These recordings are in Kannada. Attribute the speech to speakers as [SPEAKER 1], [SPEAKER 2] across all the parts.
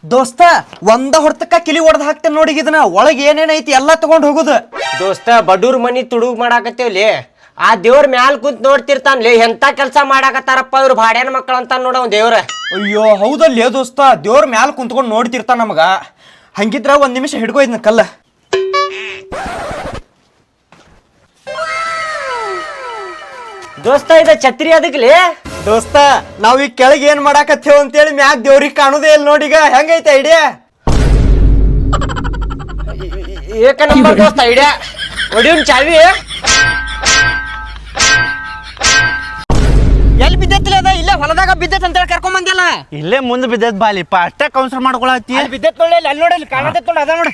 [SPEAKER 1] ದೋಸ್ತ ಒಂದ ಹೊರ್ತಕ್ಕ ಕಿಲಿ ಹೊಡೆದ್ ಹಾಕ್ತೇನೆ ನೋಡಿ ಇದನ್ನ ಒಳಗೆ ಏನೇನೈತಿ ಎಲ್ಲಾ ತಗೊಂಡ್ ಹೋಗುದು.
[SPEAKER 2] ದೋಸ್ತ ಬಡೂರ್ ಮನಿ ತುಡುಗ್ ಮಾಡಾಕತ್ತೇವ್ಲಿ. ಆ ದೇವ್ರ ಮ್ಯಾಲ ಕುಂತ್ ನೋಡ್ತಿರ್ತಾನ್ಲಿ ಎಂತ ಕೆಲ್ಸ ಮಾಡಾಕತ್ತಾರಪ್ಪ ಇವ್ರು ಭಾಡ್ಯಾನ ಮಕ್ಕಳ ಅಂತ ನೋಡವ್ ದೇವ್ರ.
[SPEAKER 1] ಅಯ್ಯೋ ಹೌದಲ್ಲೇ ದೋಸ್ತ, ದೇವ್ರ ಮ್ಯಾಲ ಕುಂತ್ಕೊಂಡ್ ನೋಡ್ತಿರ್ತಾನ ನಮಗ. ಹಂಗಿದ್ರ ಒಂದ್ ನಿಮಿಷ ಹಿಡ್ಕೊ ಇದನ್ನ ಕಲ್ಲ.
[SPEAKER 2] ದೋಸ್ತ ಇದ ಛತ್ರಿ ಅದಕ್ಲಿ.
[SPEAKER 1] ದೋಸ್ತ ನಾವ್ ಈಗ ಕೆಳಗೆ ಏನ್ ಮಾಡಾಕತ್ತೇವ್ ಅಂತೇಳಿ ಮ್ಯಾಗ ದೇವ್ರಿಗೆ ಕಾಣುದೇ ಇಲ್ಲ ನೋಡೀಗ. ಹೆಂಗೈತೆ ಐಡಿಯಾ?
[SPEAKER 2] ಏಕ ನಂಬರ್ ದೋಸ್ತ ಐಡಿಯಾ. ಒಡಿಯನ್ ಚಾವಿ
[SPEAKER 1] ಎಲ್ಲಿ ಬಿದ್ದೈತಿಲ್ಲ ಅದ? ಇಲ್ಲೇ ಹೊಲದಾಗ ಬಿದ್ದೈತ್ ಅಂತ ಹೇಳಿ ಕರ್ಕೊಂಡ್ ಬಂದಿಲ್ಲ.
[SPEAKER 3] ಇಲ್ಲೇ ಮುಂದೆ ಬಿದ್ದೈತ್ ಬಾಲಿಪ್ಪ, ಅಷ್ಟೇ ಕೌನ್ಸಲ್ ಮಾಡ್ಕೊಳತಿ.
[SPEAKER 1] ಬಿದ್ದೈತ್ ನೋಡಿ, ಅಲ್ಲಿ ನೋಡಲಿ ಕಾಣತೈತ್ ನೋಡಿ, ಅದ ನೋಡಿ.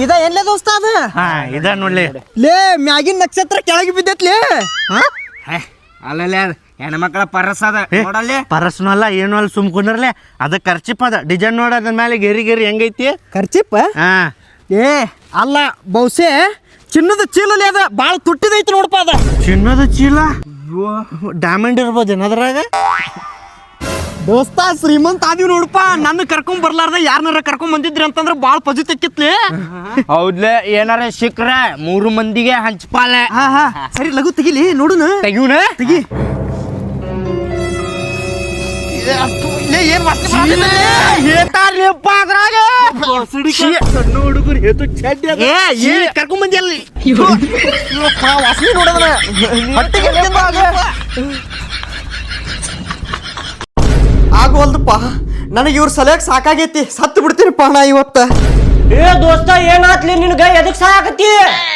[SPEAKER 1] ಇದ ಎಲ್ಲೇ ದೋಸ್ತ ಅದ?
[SPEAKER 3] ಹಾ ಇದ ನೋಡ್ಲಿ.
[SPEAKER 1] ಲೇ ಮ್ಯಾಗಿನ ನಕ್ಷತ್ರ ಕೆಳಗೆ ಬಿದ್ದೈತ್ಲೇ.
[SPEAKER 2] ಅಲ್ಲಲ್ಲೇ ಹೆಣ್ಮಕ್ಳ ಪರಸ್ ಅದ ನೋಡಲ್ಲಿ.
[SPEAKER 3] ಪರಸ್ನು ಅಲ್ಲ ಏನು ಅಲ್ಲ, ಸುಮ್ ಕುಂದ್ರಲೆ. ಅದ ಖರ್ಚಿಪ್ ಅದ, ಡಿಸೈನ್ ನೋಡ ಅದ್ರ ಮೇಲೆ ಗೆರಿ ಗೆರಿ ಹೆಂಗೈತಿ.
[SPEAKER 1] ಖರ್ಚಿಪ್ಪ?
[SPEAKER 3] ಹಾ
[SPEAKER 1] ಏ ಅಲ್ಲ ಬಹುಶೇ ಚಿನ್ನದ ಚೀಲಲ್ಲಿ ಅದ, ಬಾಳ ತುಟ್ಟಿದೈತಿ ನೋಡಪ್ಪ ಅದ.
[SPEAKER 3] ಚಿನ್ನದ ಚೀಲ? ಡೈಮಂಡ್ ಇರ್ಬೋದೇನ ಅದ್ರಾಗ?
[SPEAKER 1] ದೋಸ್ತ ಶ್ರೀಮಂತ ಆದಿವ್ ನೋಡಪ್ಪ. ನನ್ನ ಕರ್ಕೊಂಡ್ ಬರ್ಲಾರ್ದ ಯಾರನ್ನಾರ ಕರ್ಕೊಂಡ್ ಬಂದಿದ್ರಿ ಅಂತಂದ್ರ ಬಾಳ ಪಜಿ ತೆಕ್ಕಿತ್ಲಿ.
[SPEAKER 3] ಹೌದ್ಲೆ, ಏನಾರ ಸಿಕ್ರ 3 ಮಂದಿಗೆ ಹಂಚ್ಪಾಲೆ.
[SPEAKER 1] ಹಾ ಹಾ ಸರಿ, ಲಘು ತೆಗಿಲಿ ನೋಡುನ.
[SPEAKER 3] ತೆಗಿಯುನ
[SPEAKER 1] ತೆಗಿ. ಏನ್
[SPEAKER 3] ಹುಡುಗರು ಹೇತು ಚಡ್ಡಿ ಅದ.
[SPEAKER 1] ಕರ್ಕೊಂಡ್ ಬಂದಿ ಅಲ್ಲಿ ವಾಸನೆ ನೋಡೋದನ. ಆಗೋಲ್ದಪ್ಪ, ನನಗೆ ಇವ್ರ ಸಲಹೆಗೆ ಸಾಕಾಗೈತಿ. ಸತ್ತು ಬಿಡ್ತೀನಿಪ್ಪ ನಾ ಇವತ್ತ.
[SPEAKER 2] ಏ ದೋಸ್ತ ಏನಾತ್ಲಿ ನಿನ್ಗ? ಎದಕ್ ಸಾಕತಿ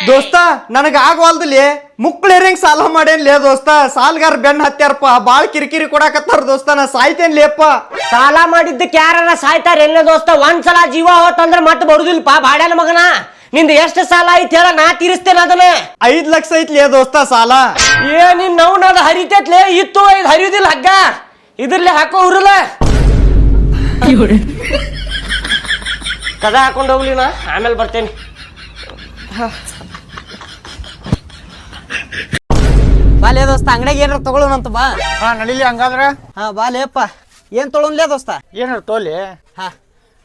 [SPEAKER 1] ದೋಸ್ತ ನನಗ ಆಗವಲ್ದಲ್ಲಿ ಮುಕ್ಳೇರಿಂಗ್ ಸಾಲ ಮಾಡೇನ್ಲೇ ದೋಸ್ತ. ಸಾಲ್ಗಾರ ಬೆನ್ನ ಹತ್ಯಾರಪ್ಪ, ಬಾಳ ಕಿರಿಕಿರಿ ಕೊಡಾಕತ್ತಾರ ದೋಸ್ತ. ನಾ ಸಾಯ್ತೇನ್ಲೇಪ್ಪ.
[SPEAKER 2] ಸಾಲ ಮಾಡಿದ್ದಕ್ಕೆ ಯಾರ ಸಾಯ್ತಾರ ಎಲ್ಲ ದೋಸ್ತ? ಒಂದ್ಸಲ ಜೀವ ಹೋತಂದ್ರ ಮತ್ತೆ ಬರುದಿಲ್ಪ ಭಾಡ್ಯಾನ ಮಗನ. ನಿಂದ ಎಷ್ಟು ಸಾಲ ಐತಿ ಹೇಳ, ನಾ ತೀರಿಸ್ತೇನೆ ಅದನ್ನ.
[SPEAKER 1] 5 ಲಕ್ಷ ಐತ್ಲೇ ದೋಸ್ತ ಸಾಲ.
[SPEAKER 2] ಏ ನಿನ್ ನೌನದ ಹರಿತೈತ್ಲೆ, ಇತ್ತು ಇದು ಹರಿಯುದಿಲ್ಲ ಹಗ್ಗ. ಇದ್ರಲ್ಲೇ ಹಾಕೋ ಉರಲ ಕದ ಹಾಕೊಂಡ್ ಹೋಗ್ಲಿ, ನಾ ಆಮೇಲೆ ಬರ್ತೇನೆ.
[SPEAKER 1] ಬಾಲೇ ದೋಸ್ತ, ಅಂಗಡಿಯಾಗ ಏನಾರ ತಗೊಳ್ಳೋಣಂತ ಬಾ.
[SPEAKER 3] ಹಾ ನಡಿಲಿ ಹಂಗಾದ್ರ.
[SPEAKER 1] ಹಾ ಬಾಲೇಪ್ಪ. ಏನ್ ತೊಗೊಳನ್ಲೇ ದೋಸ್ತ?
[SPEAKER 3] ಏನಾರ ತೋಲಿ.
[SPEAKER 1] ಹಾ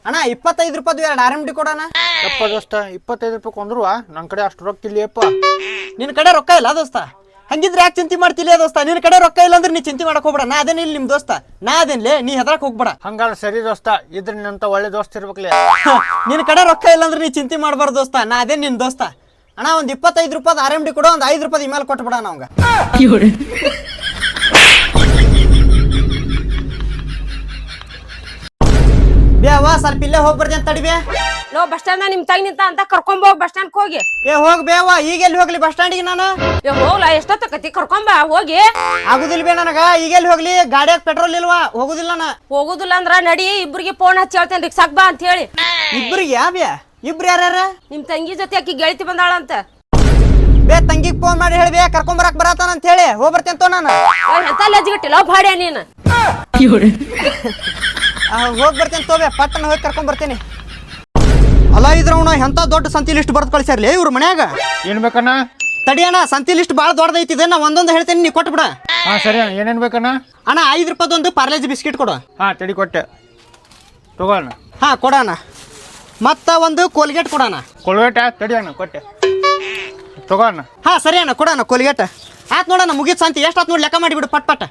[SPEAKER 1] ಅಣ್ಣ 25 ರೂಪಾಯಿ 2 RMD ಕೊಡೋಣ.
[SPEAKER 3] ಯಪ್ಪ ದೋಸ್ತ, 25 ರೂಪಾಯಿ ಕೊಂದ್ರು ನನ್ ಕಡೆ ಅಷ್ಟು ರೊಕ್ಕ ಇಲ್ಲಿಯಪ್ಪ.
[SPEAKER 1] ನಿನ್ ಕಡೆ ರೊಕ್ಕ ಇಲ್ಲ ದೋಸ್ತ? ಹಂಗಿದ್ರೆ ಯಾಕೆ ಚಿಂತೆ ಮಾಡ್ತಿಲ್ಲ ದೋಸ್ತ? ನಿನ್ ಕಡೆ ರೊಕ್ಕ ಇಲ್ಲ ಅಂದ್ರೆ ನೀ ಚಿಂತೆ ಮಾಡಕ್ ಹೋಗ್ಬೇಡ. ನಾ ಅದೇನಿಲ್ಲ ನಿಮ್ ದೋಸ್ತ, ನಾ ಅದೇನ್ಲೇ, ನೀ ಹೆದರಕ್ ಹೋಗ್ಬೇಡ.
[SPEAKER 3] ಹಂಗಾರ ಸರಿ ದೋಸ್ತ, ಇದ್ರ ನಿನ್ನಂತ ಒಳ್ಳೆ ದೋಸ್ತ ಇರ್ಬೇಕ್ಲೆ.
[SPEAKER 1] ನಿನ್ ಕಡೆ ರೊಕ್ಕ ಇಲ್ಲ ಅಂದ್ರೆ ನೀ ಚಿಂತೆ ಮಾಡ್ಬಾರ್ದು ದೋಸ್ತ, ನಾ ಅದೇನ್ ನಿನ್ ದೋಸ್ತ. ಅಣ್ಣ ಒಂದ್ 25 ರೂಪಾಯಿ RMD ಕೊಡು, ಒಂದ್ 5 ರೂಪಾಯಿ ಇಮೇಲ್ ಕೊಟ್ಬಿಡ ನಮ್ಗ. ಬೇವಾ ಸ್ವಲ್ಪ ಇಲ್ಲೇ ಹೋಗಿ ಬರ್ತೀನಿ ತಡಿಬೇ.
[SPEAKER 4] ನೋ ಬಸ್ ಸ್ಟ್ಯಾಂಡ್ ನಿಮ್ ತಾಯಿ ನಿಂತ ಅಂತ ಕರ್ಕೊಂಡ್ ಹೋಗ್ ಬಸ್ ಸ್ಟ್ಯಾಂಡ್ ಹೋಗಿ.
[SPEAKER 1] ಏ ಹೋಗ್ ಬೇವಾ, ಈಗ ಎಲ್ಲಿ ಹೋಗ್ಲಿ ಬಸ್ ಸ್ಟ್ಯಾಂಡಿಗೆ ನಾನು?
[SPEAKER 4] ಹೋಗ್ಲಾ, ಎಷ್ಟೊತ್ತಕತಿ ಕರ್ಕೊಂಬ ಹೋಗಿ.
[SPEAKER 1] ಆಗುದಿಲ್ಲ ಬೇ ನನಗ, ಈಗ ಎಲ್ಲಿ ಹೋಗ್ಲಿ? ಗಾಡಿಯಾಗ ಪೆಟ್ರೋಲ್ ಇಲ್ವಾ? ಹೋಗುದಿಲ್ಲ ನಾ.
[SPEAKER 4] ಹೋಗುದಿಲ್ಲ ಅಂದ್ರ ನಡಿ, ಇಬ್ರಿಗೆ ಫೋನ್ ಹಚ್ಚಿ ಹೇಳ್ತೇನೆ ರಿಕ್ಷಾಕ್ ಬಾ ಅಂತ ಹೇಳಿ.
[SPEAKER 1] ಇಬ್ರಿಗೆ ಯಾವ್ಯಾ? ಇಬ್ರು ಯಾರ್ಯಾರ?
[SPEAKER 4] ನಿಮ್ ತಂಗಿ ಜೊತೆ ಆಕಿ ಗೆಳತಿ ಬಂದಾಳಂತ.
[SPEAKER 1] ಬೇ ತಂಗಿಗ್ ಫೋನ್ ಮಾಡಿ ಹೇಳ್ಬೇ, ಕರ್ಕೊಂಡ್ ಬರಾಕ್ ಬರತಾನ ಅಂತ ಹೇಳಿ. ಹೋಗ್ ಬರ್ತೇನೆ ತೋ ನಾನು.
[SPEAKER 4] ಎಂತ ಲಜ್ಜಿಗಟ್ಟಿಲ್ಲ ಭಾಡ್ಯ ನೀನ್.
[SPEAKER 1] ಹೋಗ್ ಬರ್ತೇನೆ ತೋಬೆ, ಪಟ್ಟಣ ಹೋಗಿ ಕರ್ಕೊಂಡ್ ಬರ್ತೇನೆ. ಅಲ್ಲ ಇದ್ರ ಅವ್ನ ಎಂತ ದೊಡ್ಡ ಸಂತಿ ಲಿಸ್ಟ್ ಬರ್ದ್ ಕಳ್ಸ್ಯಾರ್ಲಿ ಇವ್ರ ಮನ್ಯಾಗ.
[SPEAKER 3] ಏನ್ ಬೇಕಣ್ಣ?
[SPEAKER 1] ತಡಿಯಣ್ಣ, ಸಂತಿ ಲಿಸ್ಟ್ ಬಾಳ ದೊಡ್ಡದೈತಿದೆ, ನಾ ಒಂದೊಂದು ಹೇಳ್ತೇನೆ, ನೀ ಕೊಟ್ಬಿಡ.
[SPEAKER 3] ಹಾ ಸರಿ ಅಣ್ಣ, ಏನೇನ್ ಬೇಕಣ್ಣ?
[SPEAKER 1] ಅಣ್ಣ 5 ರೂಪಾಯಿ ಒಂದು ಪಾರ್ಲೇಜಿ ಬಿಸ್ಕಿಟ್ ಕೊಡು.
[SPEAKER 3] ಹಾ ತಡಿ ಕೊಟ್ಟೆ, ತಗೋಣ.
[SPEAKER 1] ಹಾ ಕೊಡೋಣ. ಮತ್ತ ಒಂದು ಕೋಲ್ಗೇಟ್ ಕೊಡೋಣ.
[SPEAKER 3] ಕೊಳ್ಬೇಟ ತಡಿ ಅಣ್ಣ, ಕೊಟ್ಟೆ, ತಗೋಣ.
[SPEAKER 1] ಹಾ ಸರಿ ಅಣ್ಣ, ಕೊಡೋಣ ಕೋಲ್ಗೇಟ್. ಆತ್ ನೋಡೋಣ, ಮುಗಿತ್ ಸಂತಿ. ಎಷ್ಟಾತ್ ನೋಡಿ ಲೆಕ್ಕ ಮಾಡಿಬಿಡು ಪಟ್ ಪಟ್ಟ.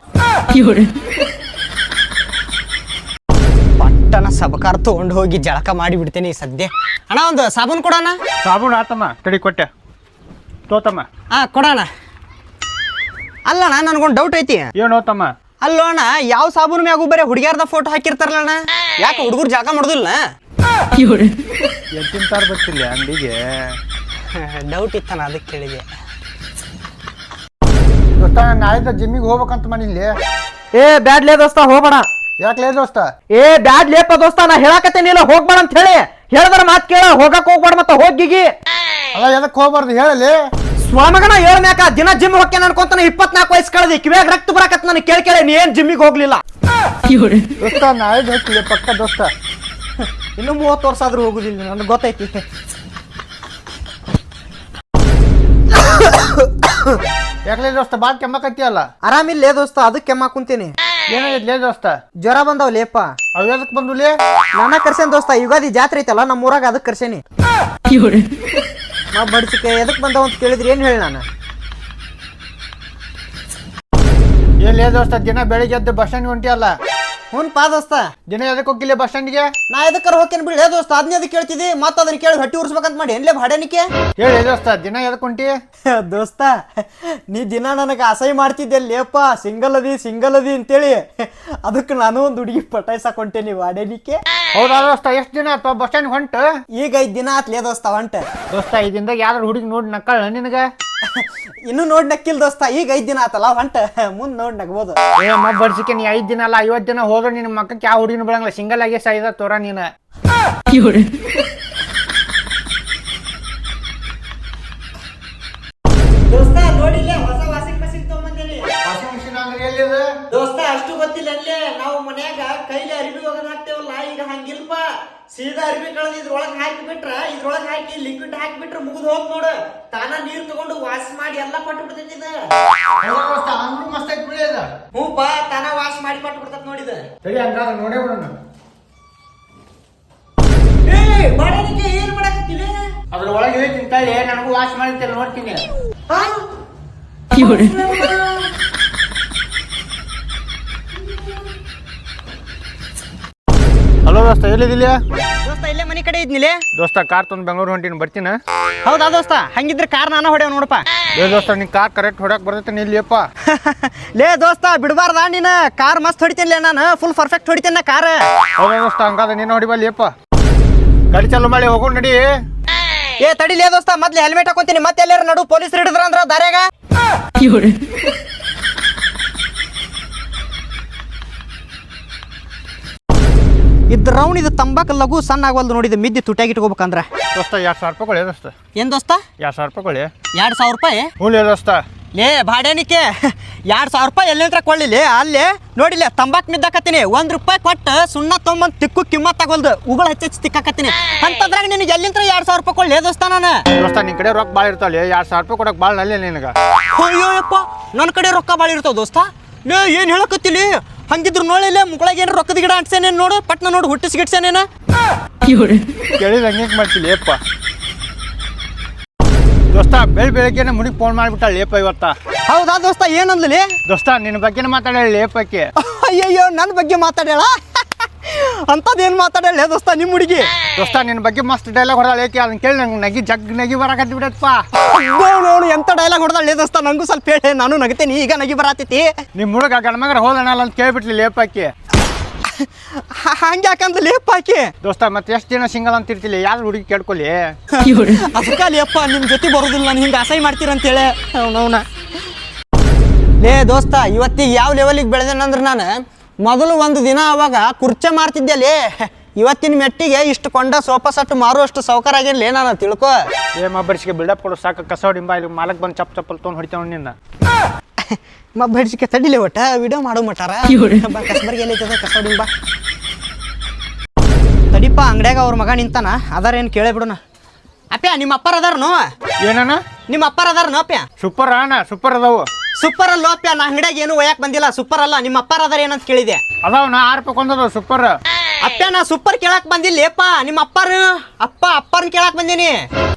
[SPEAKER 1] ಪಟ್ಟನ ಸಬಕಾರ ತಗೊಂಡು ಹೋಗಿ ಜಳಕ ಮಾಡಿ ಬಿಡ್ತೇನೆ ಈ ಸದ್ಯ. ಅಣ್ಣ ಒಂದು ಸಾಬೂನ್ ಕೊಡೋಣ.
[SPEAKER 3] ಸಾಬೂನು ಆತಮ್ಮ, ತಡಿ ಕೊಟ್ಟೆ, ತೋತಮ್ಮ.
[SPEAKER 1] ಹಾ ಕೊಡೋಣ. ಅಲ್ಲಣ್ಣ ನನಗೊಂದು ಡೌಟ್ ಐತಿ.
[SPEAKER 3] ಏನು ತಮ್ಮ?
[SPEAKER 1] ಅಲ್ಲೋ ಅಣ್ಣ, ಯಾವ ಸಾಬೂನ್ ಮ್ಯಾಗು ಬರೀ ಹುಡುಗಿಯರ್ದ ಫೋಟೋ ಹಾಕಿರ್ತಾರಲ್ಲ ಅಣ್ಣ, ಯಾಕೆ ಹುಡುಗರು ಜಳಕ ಮಾಡುದಿಲ್ಲ?
[SPEAKER 3] ಎತ್ತಿಂತಾರ ಬರ್ತಿಲ್ಲ ಅಂಗಡಿಗೆ.
[SPEAKER 1] ಡೌಟ್ ಇತ್ತಣ್ಣ, ಅದಕ್ಕೆ ಕೇಳಿದೆ.
[SPEAKER 3] ದೋಸ್ತ ನಾಳೆ ಜಿಮ್ಮಿಗೆ ಹೋಗ್ಬೇಕಂತ ಮಾಡಿಲ್ಲಿ.
[SPEAKER 1] ಏ ಬ್ಯಾಡ್ಲೇ ದೋಸ್ತ, ಹೋಗ್ಬೇಡ.
[SPEAKER 3] ಯಾಕೆ ದೋಸ್ತ?
[SPEAKER 1] ಏ ಬ್ಯಾಡ್ಲೇಪ ದೋಸ್ತ, ನಾ ಹೇಳಕತ್ತೇನಿಲ್ಲ ಹೋಗ್ಬೇಡ ಅಂತ ಹೇಳಿ. ಹೇಳಿದ್ರ ಮಾತ್ ಕೇಳ, ಹೋಗಕ್ ಹೋಗ್ಬೇಡ. ಮತ್ತ ಹೋಗಿಗಿ
[SPEAKER 3] ಅಲ್ಲ ಎದಕ್ ಹೋಗ್ಬಾರ್ದು ಹೇಳಲಿ.
[SPEAKER 1] ಸ್ವಾಮಗನ ಹೇಳ್ಮ್ಯಾಕ ದಿನ ಜಿಮ್ ಹೋಗ್ತೇನೆ ಅನ್ಕೊಂತಾನೆ. 24 ವಯಸ್ಸು ಕಳೆದಿ, ಕಿವ್ಯಾಗ ರಕ್ತ ಬರಾಕತ್ ನನಗೆ ಕೇಳಿ ನೀ ಏನ್ ಜಿಮ್ಮಿಗೆ ಹೋಗ್ಲಿಲ್ಲ.
[SPEAKER 3] ದೋಸ್ತ ನಾಳೆ ಹೋಗ್ತಿಲ್ಲ ಪಕ್ಕ ದೋಸ್ತ.
[SPEAKER 1] ಇನ್ನು 30 ವರ್ಷ ಆದ್ರೂ ಹೋಗುದಿಲ್ಲ, ನನಗೆ ಗೊತ್ತೈತಿ.
[SPEAKER 3] ಯಾಕಲೇ ದೋಸ್ತ ಬಾಳ್ ಕೆಮ್ಮಕತ್ತಿ ಅಲ್ಲ?
[SPEAKER 1] ಆರಾಮಿಲ್ಲೇ ದೋಸ್ತ, ಅದಕ್ಕೆ ಕೆಮ್ಮ ಕುಂತೀನಿ.
[SPEAKER 5] ಏನಾಗೈತ್ಲೇ ದೋಸ್ತ?
[SPEAKER 1] ಜ್ವರ ಬಂದವ್ ಲೇಪ.
[SPEAKER 5] ಅವ್ ಎದಕ್ ಬಂದುಲೇ?
[SPEAKER 1] ನನ್ನ ಕರ್ಸೇನ್ ದೋಸ್ತ, ಯುಗಾದಿ ಜಾತ್ರೆ ಐತಲ್ಲ ನಮ್ಮ ಊರಾಗ, ಅದಕ್ಕೆ ಕರ್ಸೇನಿ. ನಾ ಬಡ್ಸಿಕೆ ಎದಕ್ ಬಂದವ ಅಂತ ಕೇಳಿದ್ರಿ ಏನ್ ಹೇಳಿ ನಾನು?
[SPEAKER 5] ಏನ್ಲೇ ದೋಸ್ತ, ದಿನ ಬೆಳಿಗ್ಗೆ ಎದ್ದು ಬಸ್ ಸ್ಟ್ಯಾಂಡ್ ಹೊಂಟಿಯಲ್ಲ?
[SPEAKER 1] ಹುನ್ ಪಾ ದೋಸ್ತ.
[SPEAKER 5] ದಿನ ಎದಕ್ ಹೋಗಿಲ್ಲ ಬಸ್ ಸ್ಟ್ಯಾಂಡ್ಗೆ?
[SPEAKER 1] ನಾ ಎದಕ್ಕಾರ ಹೋಗ್ತೇನೆ ಬಿಡ್ಲೇ ದೋಸ್ತ, ಅದನ್ನ ಎದಕ್ಕೆ ಕೇಳ್ತಿದ್ದಿ? ಮತ್ತ ಅದನ್ನ ಕೇಳಿ ಹೊಟ್ಟಿ ಉರ್ಸ್ಬೇಕಂತ ಮಾಡಿ ಏನ್ಲೇ ಭಾಡನಿಕೆ?
[SPEAKER 5] ಹೇಳಿ ದೋಸ್ತ, ದಿನ ಎದಕ್ ಹೊಂಟಿ?
[SPEAKER 1] ದೋಸ್ತ, ನೀ ದಿನ ನನಗೆ ಅಸಹ್ಯ ಮಾಡ್ತಿದ್ದೆ ಲೇಪ, ಸಿಂಗಲ್ ಅದಿ ಅಂತೇಳಿ. ಅದಕ್ಕೆ ನಾನು ಒಂದು ಹುಡುಗಿ ಪಟಾಯ್ಸಕ್ ಹೊಂಟೇನಿ ವಾಡನಿಕೆ.
[SPEAKER 5] ಹೌದಾ ದೋಸ್ತ, ಎಷ್ಟ್ ದಿನ ಆತ ಬಸ್ ಸ್ಟ್ಯಾಂಡ್ ಹೊಂಟ?
[SPEAKER 1] ಈಗ 5 ದಿನ ಆತ್ಲೇ ದೋಸ್ತ ಹೊಂಟ.
[SPEAKER 5] ದೋಸ್ತ, ಇದರಿಂದ ಯಾವ್ದಾರು ಹುಡುಗಿ ನೋಡಿ ನಕ್ಕಳ ನಿನಗ?
[SPEAKER 1] ಇನ್ನು ನೋಡ್ ನಕ್ಕಿಲ್ ದೋಸ್ತ, ಈಗ 5 ದಿನ ಆತಲ್ಲ ಹೊಂಟ, ಮುಂದ್ ನೋಡ್ ನಗ್ಬೋದು.
[SPEAKER 5] ಬರ್ಸಿಕೆ ನೀ 5 ದಿನ ಅಲ್ಲ 50 ದಿನ ಹೋದ್ರೆ ನಿನ್ನ ಮಕ್ಕಕ್ಕೆ ಯಾವ ಹುಡುಗಿನ ಬಿಡಂಗಿಲ್ಲ, ಸಿಂಗಲ್ ಆಗಿ ಸಾಯ್ದ ತೋರ ನೀನು.
[SPEAKER 1] ದೋಸ್ತ ನೋಡಿಲ್ಲ, ಹೊಸ ವಾಷಿಂಗ್ ಮಷಿನ್ ತಗೊಂಬಂದೇನಿ.
[SPEAKER 5] ವಾಷಿಂಗ್ ಮಿಷಿನ್ ಅಂದ್ರೆ ಎಲ್ಲಿದೆ
[SPEAKER 1] ದೋಸ್ತ? ಅಷ್ಟು ಗೊತ್ತಿಲ್ಲ ಅಲ್ಲೇ, ನಾವು ಮನ್ಯಾಗ ಕೈಲಿ ಅರಿವಿ ಒಗದ್ ಹಾಕ್ತೇವಲ್ಲ, ಈಗ ಹಂಗಿಲ್ಪ. ಸೀದಾ ಅರಿವಿ ಕಳೆದು ಇದ್ರೊಳಗೆ ಹಾಕಿ ಬಿಟ್ರ, ಇದ್ರೊಳಗೆ ಹಾಕಿ ಲಿಕ್ವಿಡ್ ಹಾಕಿ ಬಿಟ್ರ ಮುಗಿದು ಹೋಗ್ ನೋಡು. ತಾನ ನೀರ್ ತಗೊಂಡು ವಾಶ್ ಮಾಡಿ ಎಲ್ಲಾ ಕೊಟ್ಟು ಬಿಡ್ತೈತಿ ಇದು.
[SPEAKER 5] ಅಂದ್ರೂ ಮಸ್ತ್ ಐತಿ ಬಿಡಿ ಅದ.
[SPEAKER 1] ಹ್ಞೂ ಪಾ, ತಾನ ವಾಶ್ ಮಾಡಿ ಕೊಟ್ಟು ಬಿಡ್ತೈತಿ ನೋಡಿದ.
[SPEAKER 5] ಸರಿ ಹಂಗಾದ್ರೆ ನೋಡೇ ಬಿಡೋಣ.
[SPEAKER 1] ಮಾಡಲಿಕ್ಕೆ ಏನ್ ಮಾಡಕತ್ತಿಲ್ಲ?
[SPEAKER 5] ಅದ್ರ ಒಳಗೆ ಹೇಳ್ತೀನಿ ತಾಳಿ, ನನಗೂ ವಾಶ್ ಮಾಡಿರ್ತೇನೆ ನೋಡ್ತೀನಿ. ಹಲೋ ದೋಸ್ತ, ಎಲ್ಲಿದಿಲ್ಲ?
[SPEAKER 1] ದೋಸ್ತ ಇಲ್ಲೇ ಮನಿ ಕಡೆ ಇದ್ನಿಲೆ.
[SPEAKER 5] ದೋಸ್ತ, ಕಾರ್ ತಂದು ಬೆಂಗಳೂರು ಹೊಂಟಿನಿ, ಬರ್ತೀನಿ.
[SPEAKER 1] ಹೌದಾ ದೋಸ್ತ? ಹಂಗಿದ್ರೆ ಕಾರ್ ನಾನ ಹೊಡೆವ್ ನೋಡಪ್ಪ.
[SPEAKER 5] ಏ ದೋಸ್ತ, ನೀನ್ ಕಾರ್ ಕರೆಕ್ಟ್ ಹೊಡಕ್ ಬರ್ತೈತೆ ನಿಲ್ಲಿಯಪ್ಪ.
[SPEAKER 1] ಲೇ ದೋಸ್ತ, ಬಿಡಬಾರ್ದ ನೀನು? ಕಾರ್ ಮಸ್ತ್ ಹೊಡಿತೇನೆ ನಾನು, ಫುಲ್ ಪರ್ಫೆಕ್ಟ್ ಹೊಡಿತೇನೆ ಕಾರ್.
[SPEAKER 5] ಹೌದಾ ದೋಸ್ತ, ಹಂಗಾದ್ರೆ ನೀನು ಹೊಡಿಬಲ್ಲಿಯಪ್ಪ. ಗಾಡಿ ಚಾಲು ಮಾಡಿ ಹೋಗೋಣ ನಡಿ.
[SPEAKER 1] ಏ ತಡಿಲೇ ದೋಸ್ತ, ಮೊದ್ಲು ಹೆಲ್ಮೆಟ್ ಹಾಕೊಂತೀನಿ, ಮತ್ತೆ ಎಲ್ಲಾರ ನಡು ಪೊಲೀಸ್ ಹಿಡಿದ್ರ ಅಂದ್ರ ದಾರ್ಯಾಗ. ಇದ್ ರೌಂಡ್ ಇದು ತಂಬಾಕ ಲಘು ಸಣ್ಣ ಆಗವಲ್ದು ನೋಡಿದ, ಮಿದ್ದಿ ತುಟ್ಯಾಗಿ ಇಟ್ಕೋಬೇಕಂದ್ರ.
[SPEAKER 5] ದೋಸ್ತ 2,000 ರೂಪಾಯಿ ಕೊಡಿ ದೋಸ್ತ.
[SPEAKER 1] ಏನ್ ದೋಸ್ತ?
[SPEAKER 5] 2,000 ರೂಪಾಯಿ ಕೊಡಿ.
[SPEAKER 1] 2,000 ರೂಪಾಯಿ?
[SPEAKER 5] ಹ್ಞೂ ದೋಸ್ತ.
[SPEAKER 1] ಲೇ ಭಾಡ್ಯಾನಿಕೆ, 2,000 ರೂಪಾಯಿ ಎಲ್ಲಿಂತ್ರ ಕೊಳ್ಳಿಲಿ? ಅಲ್ಲೇ ನೋಡಿಲ್ಲ ತಂಬಾಕ್ ಮಿದ್ದಾಕತ್ತೀನಿ, 1 ರೂಪಾಯಿ ಕೊಟ್ಟು ಸುಣ್ಣ ತೊಗೊಂಬಂದ್ ತಿಕ್ಕು ಕಿಮ್ಮತ್ ತಗೊಲ್ದು, ಉಗುಳು ಹೆಚ್ಚೆಚ್ಚು ತಿಕ್ಕಾಕತ್ತೀನಿ. ಅಂತದ್ರಾಗ ನಿನಗೆ ಎಲ್ಲಿಂತ್ರ 2,000 ರೂಪಾಯಿ ಕೊಳ್ಳಿ ದೋಸ್ತ ನಾನು?
[SPEAKER 5] ದೋಸ್ತ, ನಿನ್ ಕಡೆ ರೊಕ್ಕ ಭಾಳ ಇರ್ತಾವಲ್ಲ, 2,000 ರೂಪಾಯಿ ಕೊಡಕ್ ಭಾಳ ನಲ್ಲಿ ನಿನಗ.
[SPEAKER 1] ಅಯ್ಯೋಯಪ್ಪ, ನನ್ನ ಕಡೆ ರೊಕ್ಕ ಭಾಳ ಇರ್ತಾವ ದೋಸ್ತ. ಲೇ ಏನ್ ಹೇಳಕತ್ತಿಲಿ? ಹಂಗಿದ್ರು ನೋಡಿಲ್ಲ ಮುಗಳಾಗ ಏನು ರೊಕ್ಕದ ಗಿಡ ಅಂಟ್ಸೇನೇನು ನೋಡು, ಪಟ್ನ ನೋಡು ಹುಟ್ಟಿಸ್ಗಿಡ್ಸೇನೇನ.
[SPEAKER 5] ಕೇಳಿದ ಹಂಗೆ ಮಾಡ್ತಿಲ್ಲ ಏಪ್ಪ. ದೋಸ್ತ, ಬೆಳಗ್ಗೆನೆ ಮುಡಿಗೆ ಫೋನ್ ಮಾಡ್ಬಿಟ್ಟಾಳ ಲೇಪ ಇವತ್ತ.
[SPEAKER 1] ಹೌದಾ ದೋಸ್ತ? ಏನಂದ್ಲಿ?
[SPEAKER 5] ದೋಸ್ತ, ನಿನ್ನ ಬಗ್ಗೆನೇ ಮಾತಾಡ ಲೇಪಕ್ಕೆ.
[SPEAKER 1] ಅಯ್ಯಯ್ಯೋ, ನನ್ನ ಬಗ್ಗೆ ಮಾತಾಡ್ಯಾಳ? ಅಂತದೇನು ಮಾತಾಡ್ಯಾಳ ದೋಸ್ತ ನಿಮ್ಮ ಹುಡುಗಿ?
[SPEAKER 5] ದೋಸ್ತ, ನಿನ್ನ ಬಗ್ಗೆ ಮಸ್ತ್ ಡೈಲಾಗ್ ಹೊಡೆದಾಳ ಏಕೆ, ಅದನ್ನ ಕೇಳಿ ನಂಗೆ ನಗಿ ನಗಿ ಬರಾಕತ್ತಿ ಬಿಡತ್ತಪ್ಪ.
[SPEAKER 1] ನೋಡು ಎಂತ ಡೈಲಾಗ್ ಹೊಡೆದಾಳ ದೋಸ್ತ, ನಂಗೂ ಸ್ವಲ್ಪ ಹೇಳಿ, ನಾನು ನಗತೇನಿ, ಈಗ ನಗಿ ಬರಾತೈತಿ.
[SPEAKER 5] ನಿಮ್ಮ ಹುಡುಗ ಗಣಮಗರ ಹೋದಣಲ್ಲ ಅಂತ ಕೇಳ್ಬಿಟ್ಲಿ ಲೇಪಕ್ಕೆ.
[SPEAKER 1] ಹಂಗೆ ಯಾಕಂದ್ ಲೇಪ್ ಹಾಕಿ.
[SPEAKER 5] ದೋಸ್ತ, ಮತ್ತೆ ಎಷ್ಟು ದಿನ ಸಿಂಗಲ್ ಅಂತ ಇರ್ತಿಲ್ಲ, ಯಾರು ಹುಡುಗಿ ಕೇಳ್ಕೊಲಿ?
[SPEAKER 1] ಅದಕ್ಕಲ್ಲಿ ಅಪ್ಪ ನಿಮ್ಮ ಜೊತೆ ಬರೋದಿಲ್ಲ, ನಾನು ಹಿಂಗೆ ಅಸಹ್ಯ ಮಾಡ್ತೀರಂತೇಳಿ. ಅವನವನ ಲೇ ದೋಸ್ತ, ಇವತ್ತಿಗೆ ಯಾವ ಲೆವೆಲಿಗೆ ಬೆಳೆದೇನಂದ್ರೆ ನಾನು ಮೊದಲು ಒಂದು ದಿನ ಅವಾಗ ಕುರ್ಚೆ ಮಾರ್ತಿದ್ದೆ ಲೇ, ಇವತ್ತಿನ ಮೆಟ್ಟಿಗೆ ಇಷ್ಟು ಕೊಂಡ ಸೋಫಾ ಸೆಟ್ ಮಾರುವಷ್ಟು ಸೌಕರ್ಯ ಆಗೇನ್ಲೇ ನಾನು, ತಿಳ್ಕೊ.
[SPEAKER 5] ಮಬ್ಬರಿಸಿಗೆ ಬಿಲ್ಡಪ್ ಕೊಡು ಸಾಕು, ಕಸ ಹೊಡಿಂಬ, ಇಲ್ಲಿ ಮಾಲಕ್ ಬಂದು ಚಪ್ಪಲ್ ತೊಗೊಂಡು ಹೊಡಿತಾವ ನಿನ್ನ.
[SPEAKER 1] ಮಬ್ಬಡಿಸಿಕೆ ತಡಿಲೆ ಒಟ್ಟ ವಿಡಿಯೋ ಮಾಡೋ ಮಟಾರ. ಕಸ್ಬರ್ಗೆ ಎಲ್ಲೈತದ ಕಸ ಹೊಡಿಂಬ. ತಡಿಪ, ಅಂಗಡ್ಯಾಗ ಅವ್ರ ಮಗ ನಿಂತಾನ, ಅದಾರೇನು ಕೇಳೇ ಬಿಡೋಣ. ಅಪ್ಪ್ಯಾ, ನಿಮ್ಮ ಅಪ್ಪರ ಅದಾರನು?
[SPEAKER 5] ಏನನ?
[SPEAKER 1] ನಿಮ್ಮ ಅಪ್ಪರ ಅದಾರನು ಅಪ್ಪ್ಯಾ?
[SPEAKER 5] ಸೂಪರ್ ಅಣ್ಣ, ಸೂಪರ್ ಅದಾವು.
[SPEAKER 1] ಸೂಪರ್ ಅಲ್ಲ ಅಪ್ಪ್ಯಾ, ನಾ ಅಂಗಡ್ಯಾಗ ಏನು ಒಯ್ಯಾಕ್ ಬಂದಿಲ್ಲ. ಸೂಪರ್ ಅಲ್ಲ, ನಿಮ್ಮ ಅಪ್ಪರ ಅದಾರ ಏನಂತ ಕೇಳಿದೆ.
[SPEAKER 5] ಅದಾವ ನಾ 6 ರೂಪಾಯಿ ಕೊಂದದ ಸೂಪರ್.
[SPEAKER 1] ಅಪ್ಪ್ಯಾ, ನಾ ಸೂಪರ್ ಕೇಳಕ್ ಬಂದಿಲ್ಲೇಪ್ಪ, ನಿಮ್ಮ ಅಪ್ಪರನ್ನ ಕೇಳಕ್ ಬಂದೀನಿ.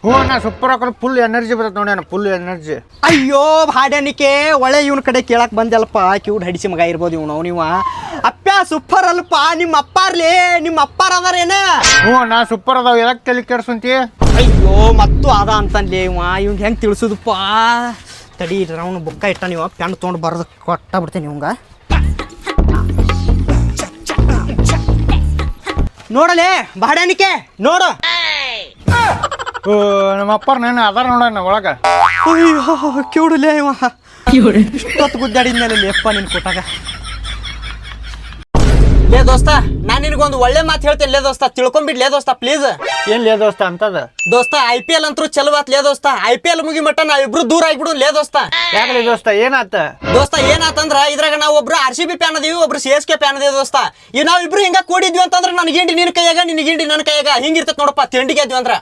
[SPEAKER 5] ಹ್ಞೂ ಅಣ್ಣ, ಸೂಪರ್ ಹಾಕೋದು ಫುಲ್ ಎನರ್ಜಿ ಬರ್ತದೆ ನೋಡಿ ಅಣ್ಣ, ಫುಲ್ ಎನರ್ಜಿ.
[SPEAKER 1] ಅಯ್ಯೋ ಭಾಡ್ಯಾನಿಕೆ, ಒಳ್ಳೆ ಇವನ ಕಡೆ ಕೇಳಕ್ ಬಂದಲ್ಲಪ್ಪ, ಕ್ಯೂಡ್ ಹಡಿಸಿ ಮಗ ಇರ್ಬೋದು ಇವನು. ನೀವ ಅಪ್ಪ್ಯಾ ಸೂಪರ್ ಅಲ್ಪ, ನಿಮ್ಮ ಅಪ್ಪಾರ್ಲಿ, ನಿಮ್ಮ ಅಪ್ಪಾರ ಅದಾರೇನ?
[SPEAKER 5] ಹ್ಞೂ ಅಣ್ಣ, ಸೂಪರ್ ಅದಾವ, ಎದಕ್ಕೆ ತಲೆ ಕೆಡ್ಸಂತಿ?
[SPEAKER 1] ಅಯ್ಯೋ ಮತ್ತು ಅದ ಅಂತನ್ಲಿ ಇವ, ಇವ್ನ ಹೆಂಗೆ ತಿಳಿಸುದಪ್ಪ? ತಡಿ, ಅವನು ಬುಕ್ಕ ಇಟ್ಟ, ನೀವು ಪೆನ್ ತೊಗೊಂಡು ಬರೋದು ಕೊಟ್ಟ ಬಿಡ್ತೇನೆ ಇವಂಗ. ನೋಡಲೇ ಭಾಡ್ಯಾನಿಕೆ, ನೋಡು.
[SPEAKER 5] ನಮ್ಮ ಅಪ್ಪಾರ ನಾನು ಅದಾರ ನೋಡಣ್ಣ ಒಳಗ.
[SPEAKER 1] ಅಯ್ಯೋ ಕಿವುಡಲೇ ಇವ, ಇಷ್ಟೊತ್ತು ಗುದ್ದಾಡಿದ್ಮೇಲೆ ಅಪ್ಪ ನಿನ್ ಕೊಟ್ಟಾಗ. ಲೇ ದೋಸ್ತ ನಾನ್ ನಿನಗೊಂದು ಒಳ್ಳೆ ಮಾತು ಹೇಳ್ತೇನೆ ಲೇ ದೋಸ್ತ, ತಿಳ್ಕೊಂಬಿಡ್ಲೇ ದೋಸ್ತ ಪ್ಲೀಸ್.
[SPEAKER 5] ಏನ್ ಲೇ ದೋಸ್ತ ಅಂತದ?
[SPEAKER 1] ದೋಸ್ತ IPL ಅಂತೂ ಚಲೋ ಆತ್ ಲೇ ದೋಸ್ತ. IPL ಮುಗಿ ಮಟ್ಟ ನಾವಿಬ್ರು ದೂರ ಆಗ್ಬಿಡು ಲೇ ದೋಸ್ತ.
[SPEAKER 5] ಯಾಕಲೇ ದೋಸ್ತ ಏನಾತ?
[SPEAKER 1] ದೋಸ್ತ ಏನಾತಂದ್ರ ಇದ್ರಾಗ ನಾವು ಒಬ್ರು RCB ಫ್ಯಾನ್ ಅದೀವಿ, ಒಬ್ರು CSK ಫ್ಯಾನ್ ಅದೇವಿ ದೋಸ್ತ. ಈಗ ನಾವಿಬ್ರು ಹಿಂಗ ಕೂಡಿದ್ವಿ ಅಂತಂದ್ರ ನನ್ ಗಿಂಡಿ ನಿನ್ ಕೈಯಾಗ, ನಿನ್ ಗಿಂಡಿ ನನ್ನ ಕೈಯಾಗ, ಹಿಂಗಿರ್ತೈತ್ ನೋಡಪ್ಪ ತಿಂಡಿಗೆ ಇದ್ವಿ ಅಂದ್ರ.